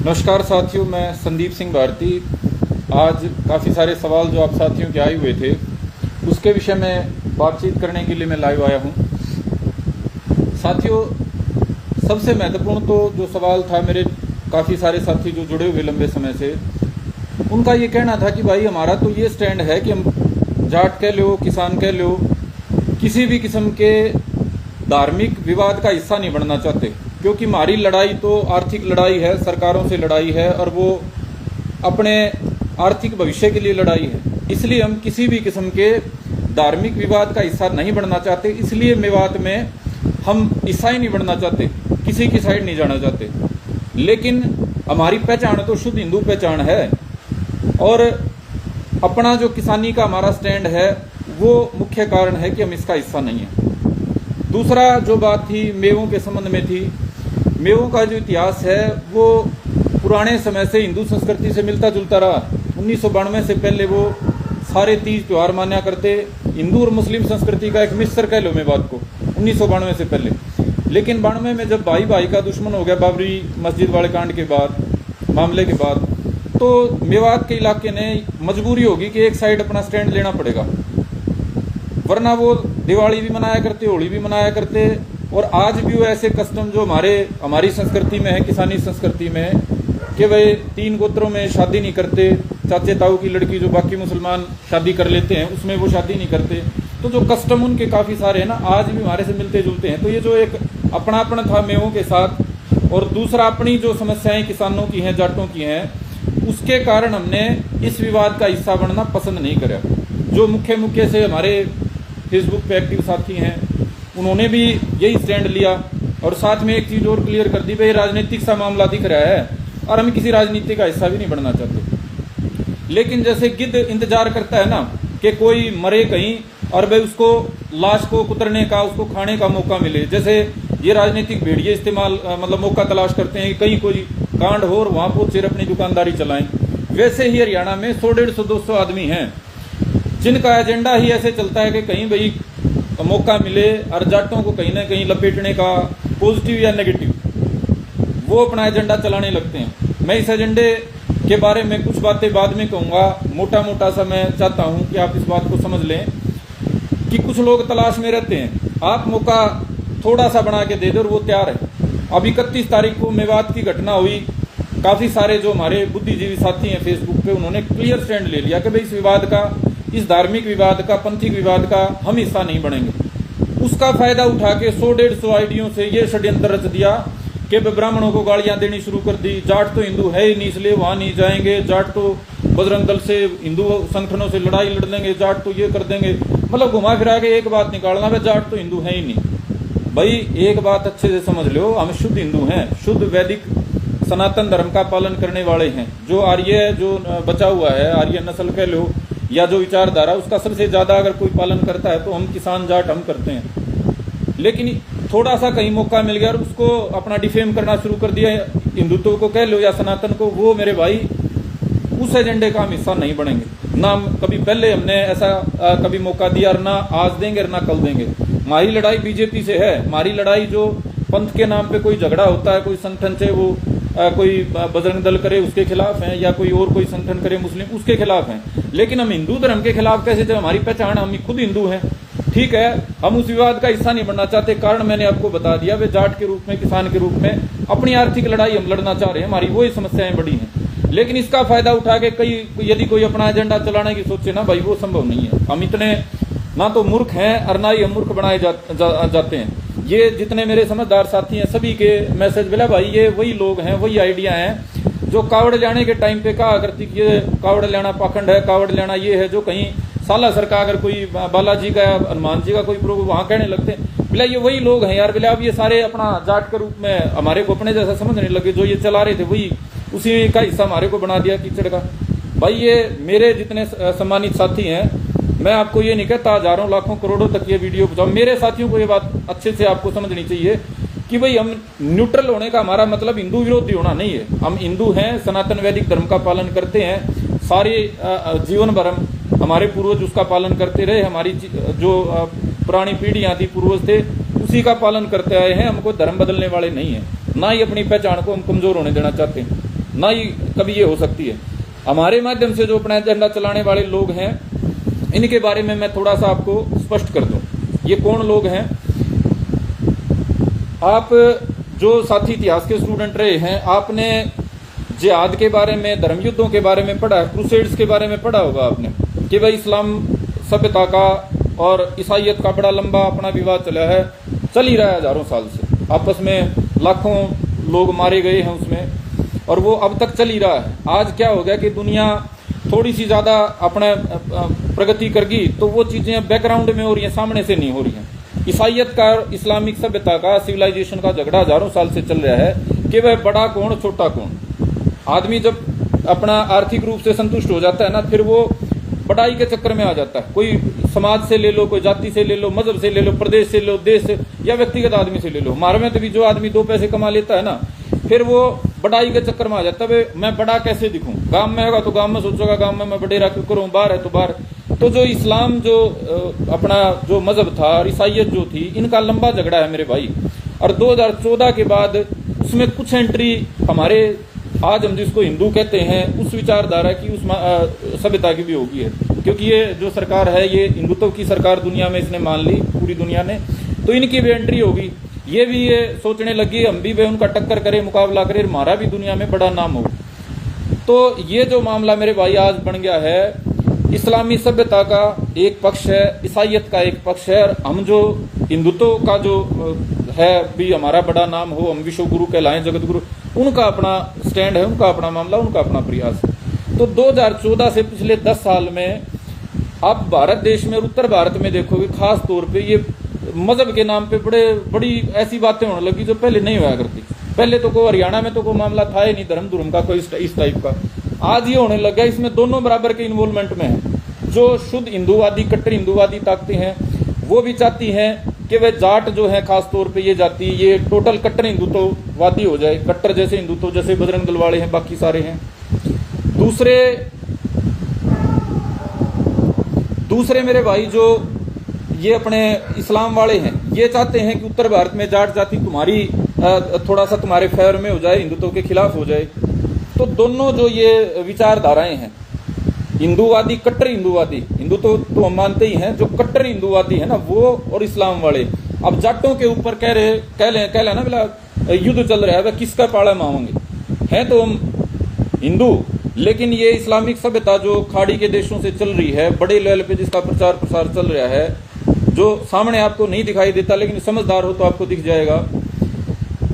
नमस्कार साथियों, मैं संदीप सिंह भारती। आज काफ़ी सारे सवाल जो आप साथियों के आए हुए थे उसके विषय में बातचीत करने के लिए मैं लाइव आया हूं। साथियों, सबसे महत्वपूर्ण तो जो सवाल था, मेरे काफ़ी सारे साथी जो जुड़े हुए लंबे समय से, उनका ये कहना था कि भाई हमारा तो ये स्टैंड है कि हम जाट कह लो, किसान कह लो, किसी भी किस्म के धार्मिक विवाद का हिस्सा नहीं बनना चाहते, क्योंकि हमारी लड़ाई तो आर्थिक लड़ाई है, सरकारों से लड़ाई है और वो अपने आर्थिक भविष्य के लिए लड़ाई है। इसलिए हम किसी भी किस्म के धार्मिक विवाद का हिस्सा नहीं बनना चाहते। इसलिए मेवात में हम ईसाई नहीं बनना चाहते, किसी की साइड नहीं जाना चाहते। लेकिन हमारी पहचान तो शुद्ध हिंदू पहचान है और अपना जो किसानी का हमारा स्टैंड है वो मुख्य कारण है कि हम इसका हिस्सा नहीं है। दूसरा जो बात थी मेवों के संबंध में थी। मेवों का जो इतिहास है वो पुराने समय से हिंदू संस्कृति से मिलता जुलता रहा। 1992 से पहले वो सारे तीज त्यौहार मान्या करते। हिंदू और मुस्लिम संस्कृति का एक मिश्र कह लो मेवात को, 1992 से पहले। लेकिन 92 में जब भाई भाई का दुश्मन हो गया बाबरी मस्जिद वाले कांड के बाद, मामले के बाद, तो मेवात के इलाके ने मजबूरी होगी कि एक साइड अपना स्टैंड लेना पड़ेगा, वरना वो दिवाली भी मनाया करते, होली भी मनाया करते। और आज भी वो ऐसे कस्टम जो हमारी संस्कृति में है, किसानी संस्कृति में है, कि भाई 3 गोत्रों में शादी नहीं करते। चाचे ताऊ की लड़की जो बाकी मुसलमान शादी कर लेते हैं उसमें वो शादी नहीं करते। तो जो कस्टम उनके काफ़ी सारे हैं ना, आज भी हमारे से मिलते जुलते हैं। तो ये जो एक अपनापन था मेवों के साथ, और दूसरा अपनी जो समस्याएं किसानों की हैं, जाटों की हैं, उसके कारण हमने इस विवाद का हिस्सा बनना पसंद नहीं करा। जो मुख्य से हमारे फेसबुक पे एक्टिव साथी हैं उन्होंने भी यही स्टैंड लिया। और साथ में एक चीज़ और क्लियर कर दी, भाई राजनीतिक सा मामला दिख रहा है और हम किसी राजनीति का हिस्सा भी नहीं बनना चाहते। लेकिन जैसे गिद्ध इंतजार करता है ना कि कोई मरे कहीं और भाई उसको लाश को कुतरने का, उसको खाने का मौका मिले, जैसे ये राजनीतिक भेड़िए मतलब मौका तलाश करते हैं कि कहीं कोई कांड हो और वहाँ पहुंचे अपनी दुकानदारी चलाएं। वैसे ही हरियाणा में 100, 150, 200 आदमी हैं जिनका एजेंडा ही ऐसे चलता है कि कहीं भाई मौका मिले और जाटों को कहीं ना कहीं लपेटने का, पॉजिटिव या नेगेटिव, वो अपना एजेंडा चलाने लगते हैं। मैं इस एजेंडे के बारे में कुछ बातें बाद में कहूँगा। मोटा सा मैं चाहता हूँ कि आप इस बात को समझ लें कि कुछ लोग तलाश में रहते हैं, आप मौका थोड़ा सा बना के दे दो और वो तैयार है। अब 31 तारीख को मेवात की घटना हुई। काफ़ी सारे जो हमारे बुद्धिजीवी साथी हैं फेसबुक पे, उन्होंने क्लियर स्टैंड ले लिया कि भाई इस विवाद का, इस धार्मिक विवाद का, पंथिक विवाद का हम हिस्सा नहीं बनेंगे। उसका फायदा उठा के 100, 150 आईडियों से ये षड्यंत्र रच दिया कि ब्राह्मणों को गालियां देनी शुरू कर दी। जाट तो हिंदू है ही नहीं इसलिए वहां नहीं जाएंगे, जाट तो बजरंग दल से, हिंदू संगठनों से लड़ाई लड़ देंगे, जाट तो ये कर देंगे। मतलब घुमा फिरा के एक बात निकालना, भाई जाट तो हिंदू है ही नहीं। भाई एक बात अच्छे से समझ लो, हम शुद्ध हिंदू हैं, शुद्ध वैदिक सनातन धर्म का पालन करने वाले हैं। जो आर्य जो बचा हुआ है, आर्य नस्ल कह लो या जो विचारधारा, उसका सबसे ज्यादा अगर कोई पालन करता है तो हम किसान जाट हम करते हैं। लेकिन थोड़ा सा कहीं मौका मिल गया और उसको अपना डिफेम करना शुरू कर दिया, हिंदुत्व को कह लो या सनातन को, वो मेरे भाई उस एजेंडे का हम हिस्सा नहीं बनेंगे। ना कभी पहले हमने ऐसा कभी मौका दिया और ना आज देंगे और ना कल देंगे। हमारी लड़ाई बीजेपी से है। हमारी लड़ाई जो पंथ के नाम पे कोई झगड़ा होता है, कोई संगठन से, वो कोई बजरंग दल करे उसके खिलाफ हैं, या कोई और कोई संगठन करे मुस्लिम, उसके खिलाफ हैं। लेकिन हम हिंदू धर्म के खिलाफ कैसे, जब हमारी पहचान, हम खुद हिंदू हैं, ठीक है, हम उस विवाद का हिस्सा नहीं बनना चाहते। कारण मैंने आपको बता दिया, वे जाट के रूप में, किसान के रूप में अपनी आर्थिक लड़ाई हम लड़ना चाह रहे हैं, हमारी वही समस्याएं बड़ी हैं। लेकिन इसका फायदा उठा के यदि कोई अपना एजेंडा चलाने की सोचे ना, भाई वो संभव नहीं है। हम इतने ना तो मूर्ख हैं और ना ही हम मूर्ख बनाए जाते हैं। ये जितने मेरे समझदार साथी हैं सभी के मैसेज मिला, भाई ये वही लोग हैं, वही आइडिया हैं जो कावड़ लाने के टाइम पे कहा करती कि ये कावड़ लाना पाखंड है, कावड़ लाना ये है। जो कहीं साला सर का अगर कोई बालाजी का, हनुमान जी का कोई प्रोग्राम वहां कहने लगते हैं, बोला ये वही लोग हैं यार। बोला अब ये सारे अपना जाट के रूप में हमारे को अपने जैसा समझने लगे, जो ये चला रहे थे वही उसी का हिस्सा हमारे को बना दिया कीचड़ का। भाई ये मेरे जितने सम्मानित साथी हैं, मैं आपको ये नहीं कहता हजारों लाखों करोड़ों तक ये वीडियो पहुंचाओ। मेरे साथियों को ये बात अच्छे से आपको समझनी चाहिए कि भाई हम न्यूट्रल होने का हमारा मतलब हिंदू विरोधी होना नहीं है। हम हिंदू हैं, सनातन वैदिक धर्म का पालन करते हैं, सारे जीवन भर हमारे पूर्वज उसका पालन करते रहे। हमारी जो पुरानी पीढ़ियां थी, पूर्वज थे, उसी का पालन करते आए हैं। हम कोई धर्म बदलने वाले नहीं है, ना ही अपनी पहचान को हम कमजोर होने देना चाहते हैं। ना ही कभी ये हो सकती है। हमारे माध्यम से जो अपना एजेंडा चलाने वाले लोग हैं, इनके बारे में मैं थोड़ा सा आपको स्पष्ट कर दूं। ये कौन लोग हैं? आप जो साथी इतिहास के स्टूडेंट रहे हैं, आपने जिहाद के बारे में, धर्म युद्धों के बारे में पढ़ा है, क्रूसेड्स के बारे में पढ़ा होगा आपने कि भाई इस्लाम सभ्यता का और ईसाइयत का बड़ा लंबा अपना विवाद चला है, चल ही रहा है हजारों साल से। आपस में लाखों लोग मारे गए हैं उसमें, और वो अब तक चल ही रहा है। आज क्या हो गया कि दुनिया थोड़ी सी ज़्यादा अपना प्रगति कर गई तो वो चीज़ें बैकग्राउंड में हो रही हैं, सामने से नहीं हो रही हैं। ईसाइयत का और इस्लामिक सभ्यता का, सिविलाइजेशन का झगड़ा हजारों साल से चल रहा है कि वह बड़ा कौन छोटा कौन। आदमी जब अपना आर्थिक रूप से संतुष्ट हो जाता है ना, फिर वो बढ़ाई के चक्कर में आ जाता है। कोई समाज से ले लो, कोई जाति से ले लो, मजहब से ले लो, प्रदेश से ले लो, देश से या व्यक्तिगत आदमी से ले लो। हमारे में तो भी जो आदमी 2 पैसे कमा लेता है ना, फिर वो बढ़ाई के चक्कर में आ जाता है। मैं बड़ा कैसे दिखूं? गांव में होगा तो गांव में सोचेगा गांव में मैं बडेरा क्यों करूं, बाहर है तो बाहर। तो जो इस्लाम, जो अपना जो मजहब था और ईसाइयत जो थी, इनका लंबा झगड़ा है मेरे भाई। और 2014 के बाद उसमें कुछ एंट्री हमारे, आज हम जिसको हिंदू कहते हैं, उस विचारधारा की, उस सभ्यता की भी होगी है। क्योंकि ये जो सरकार है, ये हिंदुत्व की सरकार दुनिया में इसने मान ली, पूरी दुनिया ने, तो इनकी भी एंट्री होगी। ये भी ये सोचने लगी हम भी उनका टक्कर करें, मुकाबला करें, हमारा भी दुनिया में बड़ा नाम हो। तो ये जो मामला मेरे भाई आज बन गया है, इस्लामी सभ्यता का एक पक्ष है, ईसाइयत का एक पक्ष है, और हम जो हिंदुत्व का जो है भी हमारा बड़ा नाम हो, हम विश्व गुरु कहलाएं, जगत गुरु, उनका अपना स्टैंड है, उनका अपना मामला, उनका अपना प्रयास है। तो 2014 से पिछले 10 साल में आप भारत देश में और उत्तर भारत में देखोगे, खास तौर पे ये मजहब के नाम पे बड़ी ऐसी बातें होने लगी जो पहले नहीं हुआ करती। पहले तो कोई हरियाणा में तो कोई मामला था ही नहीं धर्म का कोई इस टाइप का। आज ये होने लगा, इसमें दोनों बराबर के इन्वॉल्वमेंट में है। जो शुद्ध हिंदूवादी, कट्टर हिंदूवादी ताकतें हैं, वो भी चाहती हैं कि वह जाट जो है, खास तौर पे ये जाति, ये टोटल कट्टर हिंदुत्ववादी हो जाए, कट्टर जैसे हिंदुत्व, जैसे बजरंग दल वाले हैं, बाकी सारे हैं। दूसरे मेरे भाई जो ये अपने इस्लाम वाले हैं, ये चाहते हैं कि उत्तर भारत में जाट जाति तुम्हारी थोड़ा सा तुम्हारे फेवर में हो जाए, हिंदुत्व के खिलाफ हो जाए। तो दोनों जो ये विचारधाराएं हैं, हिंदूवादी, कट्टर हिंदूवादी, हिंदुत्व तो हम मानते ही हैं, जो कट्टर हिंदूवादी है ना वो, और इस्लाम वाले अब जाटों के ऊपर कह लेना बोला युद्ध चल रहा है, वह किसका पाड़ा मांगेंगे। हैं तो हम हिंदू, लेकिन ये इस्लामिक सभ्यता जो खाड़ी के देशों से चल रही है, बड़े लेवल पे जिसका प्रचार प्रसार चल रहा है, जो सामने आपको नहीं दिखाई देता लेकिन समझदार हो तो आपको दिख जाएगा,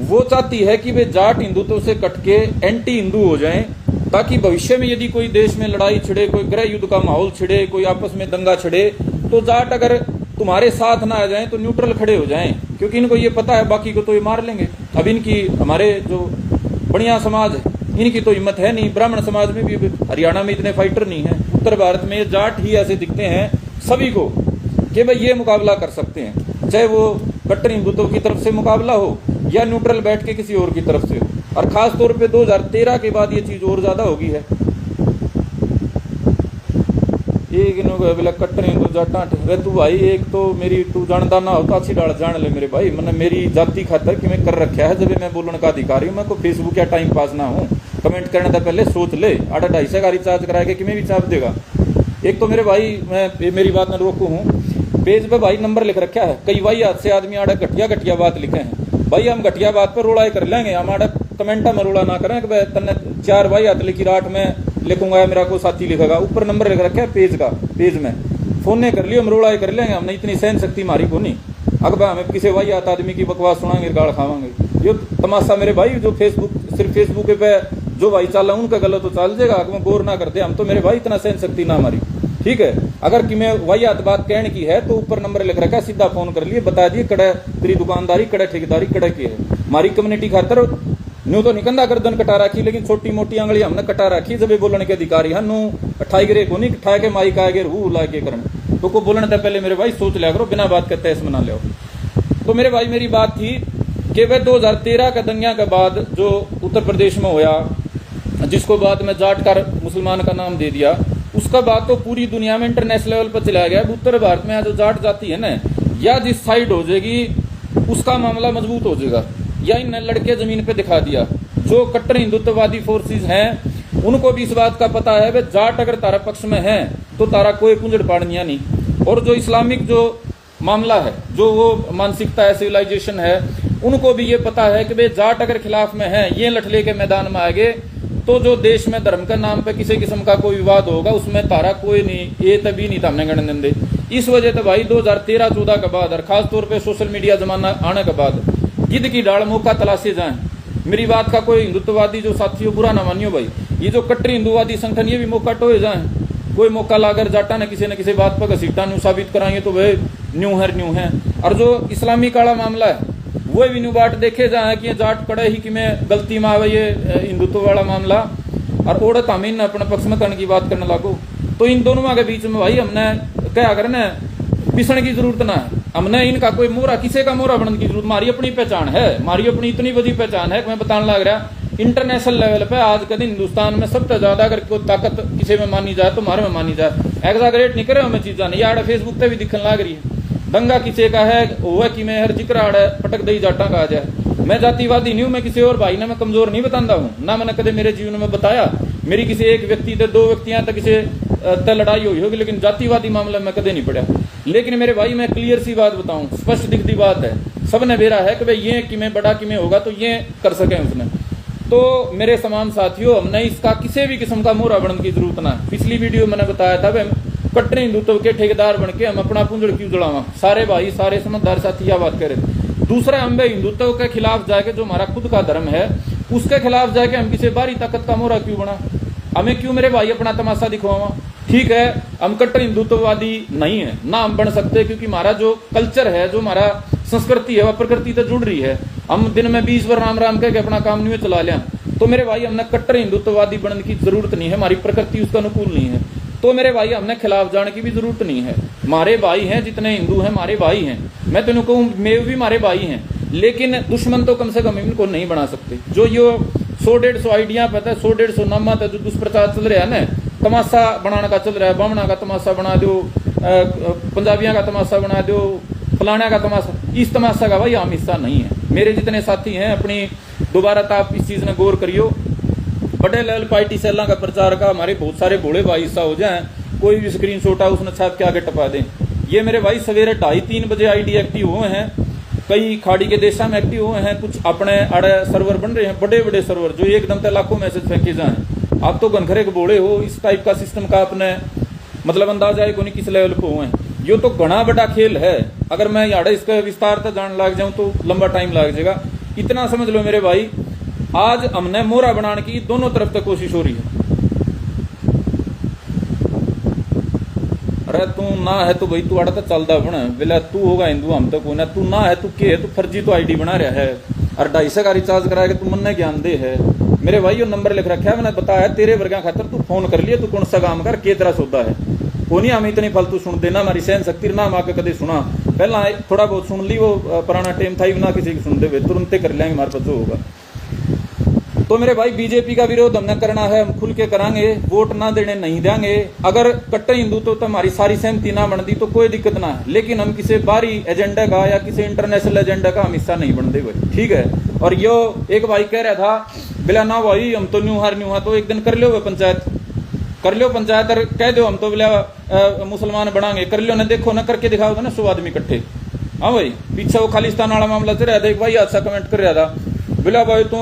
वो चाहती है कि वे जाट हिंदुत्व से कट के एंटी हिंदू हो जाएं, ताकि भविष्य में यदि कोई देश में लड़ाई छिड़े, कोई गृह युद्ध का माहौल छिड़े, कोई आपस में दंगा छिड़े, तो जाट अगर तुम्हारे साथ ना आ जाएं तो न्यूट्रल खड़े हो जाएं, क्योंकि इनको ये पता है बाकी को तो ये मार लेंगे। अब इनकी, हमारे जो बढ़िया समाज है, इनकी तो हिम्मत है नहीं। ब्राह्मण समाज में भी हरियाणा में इतने फाइटर नहीं है, उत्तर भारत में जाट ही ऐसे दिखते हैं सभी को कि भाई ये मुकाबला कर सकते हैं, चाहे वो कट्टर हिंदुत्व की तरफ से मुकाबला हो या न्यूट्रल बैठ के किसी और की तरफ से हो। और खास तौर पे 2013 के बाद ये चीज और ज्यादा होगी है। कट्टर हिंदू जाटा वे तू भाई, एक तो मेरी तू जानता ना होता अच्छी डाल जान ले मेरे भाई, मैंने मेरी जाति खातर कि मैं कर रखा है, जब मैं बोलने का अधिकारी हूँ, मैं को फेसबुक या टाइम पास ना हूँ। कमेंट करने से पहले सोच ले, 250 का रिचार्ज करा के मैं भी चाप देगा। एक तो मेरे भाई, मैं मेरी बात में रोकू हूँ, पेज पे भाई नंबर लिख रखा है, कई भाई हाथ से आदमी आड़ा घटिया बात लिखे हैं। भाई हम घटिया बात पर रोड़ा कर लेंगे, हम आड़ा कमेंटा में रोड़ा ना करें कि भाई तन्ने 4 भाई हाथ लिखी, 8 में लिखूंगा, मेरा को साथी लिखेगा, ऊपर नंबर लिख रखा है पेज में फोन ने कर लियो, हम रोड़ा कर लेंगे, हमने इतनी सहन शक्ति मारी को नहीं। अगर भाई हमें किसी भाई हाथ आदमी की बकवास सुनाएंगे, गाड़ खावांगे। ये तमाशा मेरे भाई जो सिर्फ फेसबुक पे जो भाई चाला उनका गलत तो चल जाएगा, अगर गौर ना करते हम तो मेरे भाई इतना सहन शक्ति ना मारी, ठीक है। अगर कि मैं वही बात कहने की है तो ऊपर नंबर लिख रखा है, सीधा फोन कर लिए, बता दिए कड़ा तेरी दुकानदारी, कड़ा ठेकेदारी, कड़ा की है। हमारी कम्युनिटी खातर न्यू तो निकंदा गर्दन कटा रखी, लेकिन छोटी मोटी आंगली हमने कटा रखी, जब बोलने के अधिकारी है नू अठाई गिरे को नहीं ठा के माइक आगे रू ला के करना। तो को बोलने से पहले मेरे भाई सोच लिया करो, बिना बात के तैस मना लो। तो मेरे भाई मेरी बात थी कि वह 2013 का दंगा के बाद जो उत्तर प्रदेश में होया, जिसको बाद में जाट का मुसलमान का नाम दे दिया, उसका बाद तो पूरी दुनिया में इंटरनेशनल लेवल पर चलाया गया। उत्तर भारत में जो जाट जाती है ना, या जिस साइड हो जाएगी उसका मामला मजबूत हो जाएगा, या इन लड़के जमीन पे दिखा दिया। जो कट्टर हिंदुत्ववादी फोर्सेस हैं उनको भी इस बात का पता है वे जाट अगर तारा पक्ष में है तो तारा कोई कुंजड़ पाड़निया नहीं। और जो इस्लामिक जो मामला है, जो वो मानसिकता है, सिविलाइजेशन है, उनको भी ये पता है कि वे जाट अगर खिलाफ में है, ये लठले के मैदान में आगे तो जो देश में धर्म के नाम पे किसी किस्म का कोई विवाद होगा उसमें तारा कोई नहीं, ये तभी नहीं थामने गण देंगे। इस वजह से भाई 2013-14 के बाद और खास तौर पे सोशल मीडिया जमाना आने के बाद गिद्ध की डाल मौका तलाशे जाएं। मेरी बात का कोई हिंदुत्ववादी जो साथियों बुरा ना मानियो भाई, ये जो कट्टर हिंदुवादी संगठन ये भी मौका टोए जाएं। कोई मौका लाकर जाटा ने किसी न किसी बात पर घसीटा न्यू साबित कराएंगे तो वह न्यू है। और जो इस्लामी काला मामला है वो भी न्यू बाट देखे जाए कि जाट कड़े ही कि मैं गलती में आवे ये हिंदुत्व वाला मामला और औरत हमीन अपने पक्ष में करने की बात करने लागो। तो इन दोनों के बीच में भाई हमने क्या करना पिसने की जरूरत ना है, हमने इनका कोई मोहरा किसी का मोहरा बनने की जरूरत। हमारी अपनी पहचान है, हमारी अपनी इतनी बड़ी पहचान है कि मैं बताने लग रहा इंटरनेशनल लेवल पे आज के दिन हिंदुस्तान में सबसे ज्यादा अगर कोई ताकत किसी में मानी जाए तो हमारे में मानी जाए। एग्जैगरेट नहीं करे हमें चीजा नहीं यार, फेसबुक पे भी दिखने लग रही है दंगा किसी का है वो कि मैं हर जिक्र आड़ पटक दई जाटा का आ जाए। मैं जातिवादी नहीं हूं, मैं किसी और भाई ने मैं कमजोर नहीं बताता हूं ना, मैंने कदे मेरे जीवन में बताया मेरी किसी एक व्यक्ति से दो व्यक्तियां तक किसी लड़ाई हुई होगी, लेकिन जातिवादी मामले में कदे नहीं पड़ा। लेकिन मेरे भाई मैं क्लियर सी बात बताऊं, स्पष्ट दिखती बात है, सबने बेरा है कि भाई ये कि मैं बड़ा कि मैं होगा तो ये कर सके उसने। तो मेरे समान साथियों हमने इसका किसी भी किस्म का मोहरा बनने की जरूरत ना। पिछली वीडियो मैंने बताया था भाई कट्टर हिंदुत्व के ठेकेदार बन के हम अपना पुंजड़ क्यों जड़ावा, सारे भाई सारे समझदार साथी यह बात करें। दूसरा हम हिंदुत्व के खिलाफ जाके जो हमारा खुद का धर्म है उसके खिलाफ जाके हम किसी बाहरी ताकत का मोहरा क्यों बना, हमें क्यों मेरे भाई अपना तमाशा दिखवावा। ठीक है हम कट्टर हिंदुत्ववादी नहीं है ना हम बन सकते, क्योंकि हमारा जो कल्चर है जो हमारा संस्कृति है वह प्रकृति से जुड़ रही है। हम दिन में 20 बार राम राम कह के अपना काम नहीं चला लिया तो मेरे भाई हमने कट्टर हिंदुत्ववादी बनने की जरूरत नहीं है, हमारी प्रकृति उसका अनुकूल नहीं है। तो मेरे भाई हमने खिलाफ जाने की भी जरूरत नहीं है। हमारे भाई हैं जितने हिंदू हैं हमारे भाई हैं, मैं तेन कहूँ मैं भी हमारे भाई हैं, लेकिन दुश्मन तो कम से कम इनको नहीं बना सकते। जो ये 100-150 आइडिया पता है 100-150 नामा था जो दुष्प्रचार चल रहा है ना, तमाशा बनाने का चल रहा है, बामणा का तमाशा बना दो, पंजाबियों का तमाशा बना दो, फलाना का तमाशा, इस तमाशा का भाई हम हिस्सा नहीं है। मेरे जितने साथी हैं अपनी दोबारा तो आप इस चीज ने गौर करियो, बड़े लेवल पार्टी सेलों का प्रचार का हमारे बहुत सारे भोले भाई हिस्सा हो जाए, कोई भी स्क्रीन शॉट है उसने छाप के आगे टपा दें। ये मेरे भाई सवेरे 2:30-3 बजे आईडी एक्टिव हुए हैं, कई खाड़ी के देशों में एक्टिव हुए हैं, कुछ अपने अड़े सर्वर बन रहे हैं, बड़े बड़े सर्वर जो एकदम से लाखों मैसेज फेंके जाए। आप तो घनखरे के बोले हो, इस टाइप का सिस्टम का अपने मतलब अंदाजा है कोई किस लेवल पे हुए हैं। ये तो घना बड़ा खेल है, अगर मैं यार इसका विस्तार तक जान लग जाऊं तो लंबा टाइम लग जाएगा। इतना समझ लो मेरे भाई आज हमने मोहरा बनाने की दोनों तरफ तक कोशिश हो रही है। अरे तू ना है तो भाई तू आड़ा तो चलता बना बोला तू होगा हिंदू हम तो कोई ना, तू ना है तू के है, तू फर्जी तो आईडी बना रहा है और 250 का रिचार्ज कराएगा तू मन ज्ञान दे है। मेरे भाई यो नंबर लिख रखा है, मैंने बताया तेरे वर्गा खातर तू फोन कर लिया, तू कौन सा काम कर के तेरा सौदा है को नहीं। हम इतनी फालतू सुन देना, हमारी सहन शक्ति ना हम आके कदे सुना, पहला थोड़ा बहुत सुन ली, वो पुराना टाइम था ना किसी की सुन दे तुरंत कर लेंगे हमारे पास जो होगा। तो मेरे भाई बीजेपी का विरोध हमने करना है, हम खुल के करांगे, वोट ना देने नहीं देंगे। अगर कट्टर हिंदू तो हमारी सारी सहमति ना बनती तो कोई दिक्कत ना है, लेकिन हम किसी बाहरी एजेंडा का या किसी इंटरनेशनल एजेंडा का हम हिस्सा नहीं बनते भाई, ठीक है। और यो एक भाई कह रहा था बिला ना भाई हम तो न्यू हार तो एक दिन कर लो पंचायत, कर लो पंचायत और कह दो हम तो बिला मुसलमान बनाएंगे, कर लो ना, देखो ना करके दिखाओगे ना 100 आदमी इकट्ठे। हाँ भाई पीछे वो खालिस्तान वाला मामला चल रहा था, एक भाई अच्छा कमेंट कर रहा था बिला भाई तो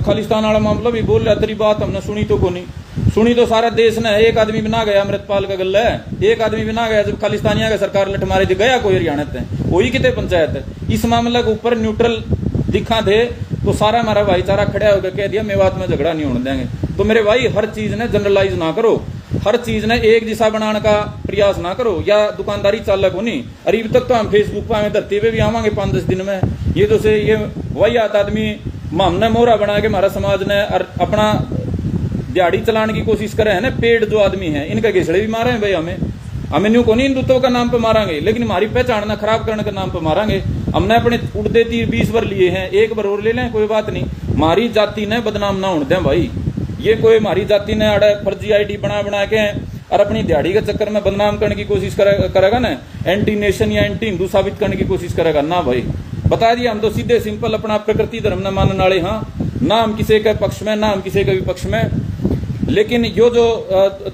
खालिस्तान वाला मामला भी बोल रहा, तेरी बात हमने सुनी तो को नहीं सुनी, तो सारा देश ने एक आदमी बना गया, अमृतपाल का गल्ला है, एक आदमी बना गया जब खालिस्तानिया का सरकार लठ मारे थे गया कोई हरियाणा थे वही कितने पंचायत है। इस मामले के ऊपर न्यूट्रल दिखा थे तो सारा हमारा भाईचारा खड़ा होकर कह दिया मेवात में झगड़ा नहीं होने देंगे। तो मेरे भाई हर चीज ने जनरलाइज ना करो, हर चीज ने एक दिशा बनाने का प्रयास ना करो, या दुकानदारी चालक हो नहीं। अरे तक तो हम फेसबुक पर हमें धरती पे भी आवांगे 5-10 दिन में, ये तो से ये वही आता आदमी हमने मोहरा बना के हमारा समाज ने और अपना दिहाड़ी चलाने की कोशिश करे है ना, पेड़ जो आदमी है इनका घिसड़े भी मारे हैं भाई, हमें न्यू को नहीं हिंदुत्व का नाम पे मारांगे, लेकिन हमारी पहचान खराब करने के नाम पे मारांगे। हमने अपने उड़ते तीर 20 बार लिए हैं, एक बार और ले लें कोई बात नहीं, हमारी जाति ने बदनाम ना होने दें भाई। ये कोई हमारी जाति ने अड़ा फर्जी आईडी बना के और अपनी दिहाड़ी के चक्कर में बदनाम करने की कोशिश करेगा ना, एंटी नेशन या एंटी हिंदू साबित करने की कोशिश करेगा ना भाई। बता दिया हम तो सीधे सिंपल अपना प्रकृति धर्म न मानने वाले, हाँ ना हम किसी के पक्ष में, ना हम किसी के विपक्ष में, लेकिन यो जो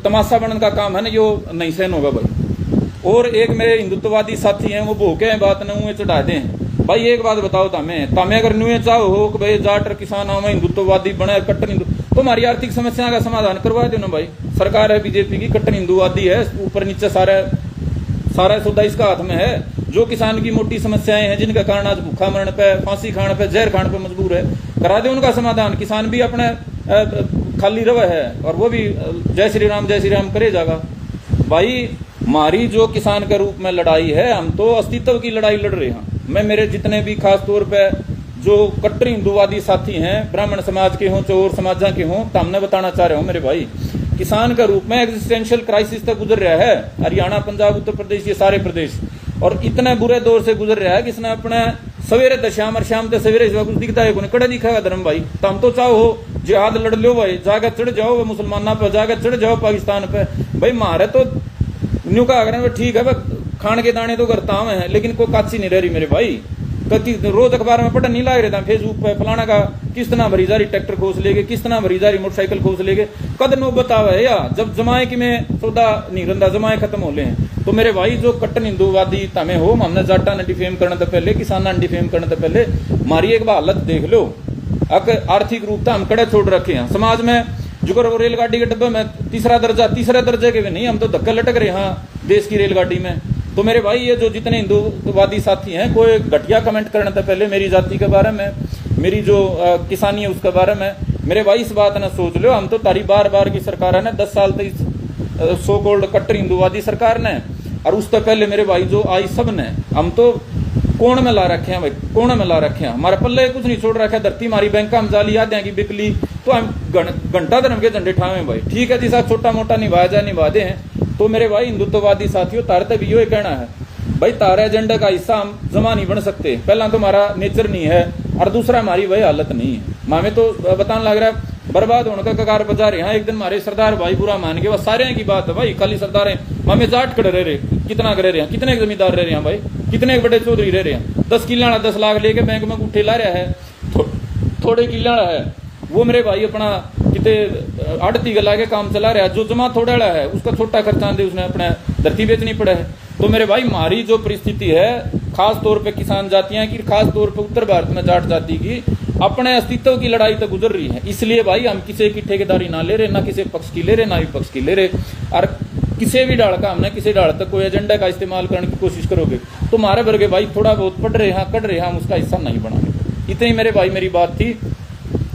तमाशा बनने का काम है ना, यो नहीं सहन होगा भाई। और एक मेरे हिंदुत्ववादी साथी हैं, वो भूखे हैं बात ने मुँह चढ़ा दें। भाई एक बात बताओ, तमें अगर नुए चाहो हो कि भाई जाट किसान में हिंदुत्ववादी बने, कट्टर हिंदू, तो हमारी आर्थिक समस्या का समाधान करवा दो ना भाई। सरकार है बीजेपी की, कट्टर हिंदुवादी है, ऊपर नीचे सारा सौदा इसका हाथ में है। जो किसान की मोटी समस्याएं हैं, जिनका कारण आज भूखा मरण पे, फांसी खाने पे, जहर खाने पे मजबूर है, करा दे उनका समाधान। किसान भी अपने खाली रवा है और वो भी जय श्री राम करे जाएगा। भाई हमारी जो किसान के रूप में लड़ाई है, हम तो अस्तित्व की लड़ाई लड़ रहे हैं। मैं मेरे जितने भी खास तौर पे जो कट्टर हिंदुवादी साथी हैं, ब्राह्मण समाज के हों, चौर समाजा के हों, तो हमने बताना चाह रहा हूं मेरे भाई, किसान का रूप में एग्जिस्टेंशियल क्राइसिस तक गुजर रहा है हरियाणा, पंजाब, उत्तर प्रदेश, ये सारे प्रदेश, और इतने बुरे दौर से गुजर रहा है कि इसने अपने सवेरे तो शाम और शाम तो सवेरे कुछ दिखता है कोई कड़ा दिखाएगा धर्म भाई। तो हम तो चाहो जिहाद लड़ लो भाई, जाकर चढ़ जाओ मुसलमाना पे, जाकर चढ़ जाओ पाकिस्तान पे भाई। मारे तो न्यू का अगर ठीक है, खान के दाने तो करता है, लेकिन कोई काची नहीं रह रही मेरे भाई। कति रोज अखबार में पढ़ने नहीं लग रहे था, फेसबुक पे फलाना का किस तरह भरी जारी ट्रैक्टर खोस लेगे, किस तरह भरी जारी मोटरसाइकिल खोस लेगे। कद नो बतावे या जब जमाए कि मैं सौदा नहीं रंदा, जमाए खत्म हो ले। तो मेरे भाई जो कट्टर हिंदुवादी तमें हो, हमने जाटा ने डिफेम करने तो पहले, किसाना ने डिफेम करने तो पहले हमारी एक बार हालत देख लो। आर्थिक रूप हम कड़े छोड़ रखे हैं समाज में। जुगर रेलगाड़ी के डब्बे में तीसरे दर्जे के भी नहीं, हम तो धक्के लटक रहे हैं देश की रेलगाड़ी में। तो मेरे भाई ये जो जितने हिंदुवादी साथी हैं, कोई घटिया कमेंट करने से पहले मेरी जाति के बारे में, मेरी जो किसानी है उसके बारे में, मेरे भाई इस बात ने सोच लो। हम तो तारी बार की सरकार है ना, 10 साल तक सो कॉल्ड कट्टर हिंदुवादी सरकार ने, और उससे पहले मेरे भाई जो आई सब ने, हम तो कोण में ला रखे हैं भाई, कोण में ला रखे हैं। हमारे पल्ले कुछ नहीं छोड़ रखा, धरती हमारी बैंक हम जाली याद की बिकली, तो हम घंटा धर्म के झंडे ठावे भाई। ठीक है जी साहब, छोटा मोटा निभा जाए निभा दे हैं। तो मेरे भाई हिंदुत्ववादी साथियों, तारे तक यो कहना है भाई, तारे एजेंडा का हिस्सा हम जमा नहीं बन सकते। पहला तो हमारा नेचर नहीं है, और दूसरा हमारी वही हालत नहीं है। मामे तो बताने लग रहा है बर्बाद होने का कगार बजा रहे हैं। एक दिन हमारे सरदार भाई बुरा मान के, बस सारे की बात है भाई, खाली सरदार है मामे जाट खड़े रह रहे, कितना करे रहे हैं, कितने जमींदार रह रहे हैं भाई, कितने बड़े चौधरी रह रहे हैं। 10 किले वाला 10 लाख लेके बैंक में उठे ला रहा है, थोड़े किले वाला है वो मेरे भाई अपना किते आड़ती गला के काम चला रहा है। जो जमा थोड़ा वाला है उसका छोटा खर्चा दे, उसने अपने धरती बेचनी पड़ा है। तो मेरे भाई हमारी जो परिस्थिति है, खास तौर पे किसान जातियां की, खास तौर पे उत्तर भारत में जाट जाति की, अपने अस्तित्व की लड़ाई तो गुजर रही है। इसलिए भाई हम किसी की ठेकेदारी ना ले रहे, ना किसी पक्ष की ले रहे, ना विपक्ष की ले रहे। और किसी भी डाल का हमने किसी डाल तक कोई एजेंडा का इस्तेमाल करने की कोशिश करोगे तो हमारे वर्गे भाई थोड़ा बहुत पढ़ रहे हैं, कट रहे हैं, हम उसका हिस्सा नहीं बनाएंगे। इतनी मेरे भाई मेरी बात थी।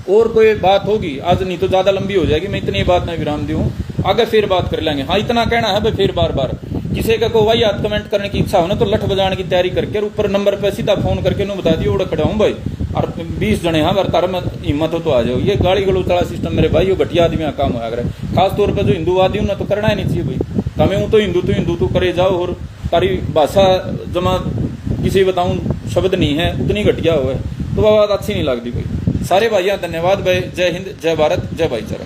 और कोई बात होगी आज, नहीं तो ज्यादा लंबी हो जाएगी, मैं इतनी बात में विराम दूं, आगे फिर बात कर लेंगे। हाँ इतना कहना है भाई, फिर बार बार किसी का को वही याद कमेंट करने की इच्छा हो ना, तो लठ बजाने की तैयारी करके ऊपर नंबर पे सीधा फोन करके नु बता दियो, खड़ा हूँ भाई, और 20 जने हाँ तार में हिम्मत हो तो आ जाओ। ये गाड़ी गलोच वाला सिस्टम मेरे भाई, वो घटिया आदमी का काम होया करे। खास तौर पर जो हिंदुवादी ना तो करना ही नहीं चाहिए भाई। तमें हूँ तो हिंदू तो करे जाओ, और तारी भाषा जमा किसी बताऊं शब्द नहीं है, उतनी घटिया हो है तो वह बात अच्छी नहीं लगती भाई। सारे भाइयों धन्यवाद भाई। जय हिंद, जय भारत, जय भाईचारा।